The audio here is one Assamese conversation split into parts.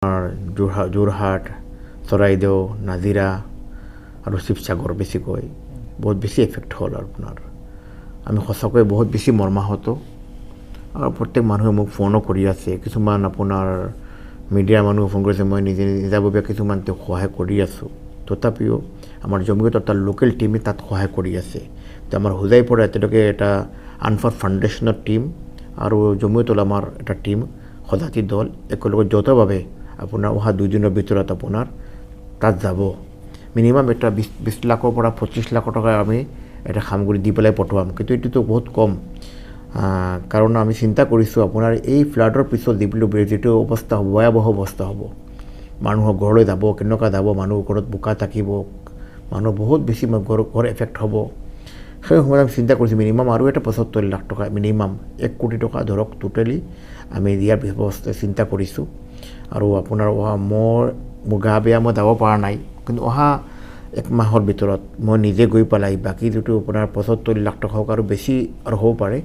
যোৰহাট চৰাইদেউ নাজিৰা আৰু শিৱসাগৰ বেছিকৈ বহুত বেছি এফেক্ট হ'ল আৰু আপোনাৰ আমি সঁচাকৈ বহুত বেছি মৰ্মাহত আৰু প্ৰত্যেক মানুহে মোক ফোনো কৰি আছে কিছুমান আপোনাৰ মিডিয়াৰ মানুহ ফোন কৰিছে মই নিজাববীয়া কিছুমান তেওঁক সহায় কৰি আছোঁ তথাপিও আমাৰ জম্মুত এটা লোকেল টিমে তাত সহায় কৰি আছে তো আমাৰ হোজাইৰ পৰা এতিয়ালৈকে এটা আনফাৰ ফাউণ্ডেশ্যনৰ টিম আৰু জম্মুত আমাৰ এটা টিম সজাতি দল একেলগে যৌথভাৱে আপোনাৰ অহা 2 দিনৰ ভিতৰত আপোনাৰ তাত যাব মিনিমাম এটা 20 লাখৰ পৰা 25 লাখ টকা আমি এটা সামগ্ৰী দি পেলাই পঠোৱাম কিন্তু এইটোতো বহুত কম কাৰণ আমি চিন্তা কৰিছোঁ আপোনাৰ এই ফ্লাডৰ পিছত যিটো অৱস্থা হ'ব ভয়াৱহ অৱস্থা হ'ব মানুহৰ ঘৰলৈ যাব কেনেকুৱা যাব মানুহ ঘৰত বোকা থাকিব মানুহ বহুত বেছি ঘৰ এফেক্ট হ'ব সেই সময়ত আমি চিন্তা কৰিছোঁ মিনিমাম আৰু এটা 75 লাখ টকা মিনিমাম 1 কোটি টকা ধৰক টোটেলি আমি দিয়াৰ ব্যৱস্থা চিন্তা কৰিছোঁ আৰু আপোনাৰ মোৰ গা বেয়া মই যাব পৰা নাই কিন্তু অহা 1 মাহৰ ভিতৰত মই নিজে গৈ পেলাই বাকী যিটো আপোনাৰ 75 লাখ টকা আৰু বেছি আৰু হ'ব পাৰে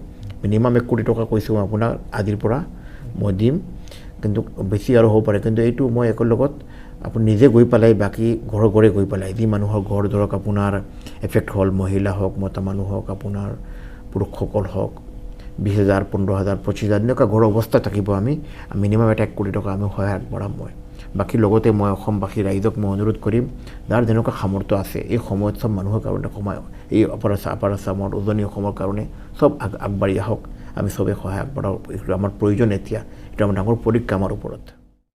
মিনিমাম 1 কোটি টকা কৈছোঁ আপোনাৰ আজিৰ পৰা মই দিম কিন্তু বেছি আৰু হ'ব পাৰে কিন্তু এইটো মই একৰ লগত আপুনি নিজে গৈ পেলাই বাকী ঘৰে গৈ পেলাই যি মানুহৰ ঘৰ ধৰক আপোনাৰ এফেক্ট হ'ল মহিলা হওক মতা মানুহ হওক আপোনাৰ পুৰুষসকল হওক 20,000 15,000 25,000 এনেকুৱা ঘৰৰ অৱস্থা থাকিব আমি মিনিমাম 1 কোটি টকা আমি সহায় আগবঢ়াম মই বাকী লগতে মই অসমবাসী ৰাইজক মই অনুৰোধ কৰিম যাৰ যেনেকুৱা সামৰ্থ্য আছে এই সময়ত সব মানুহৰ কাৰণে সময় এই আপাৰ আছামৰ উজনি অসমৰ কাৰণে সব আগবাঢ়ি আহক আমি সবে সহায় আগবঢ়াওঁ আমাৰ প্ৰয়োজন এতিয়া এটা ডাঙৰ পৰীক্ষা আমাৰ ওপৰত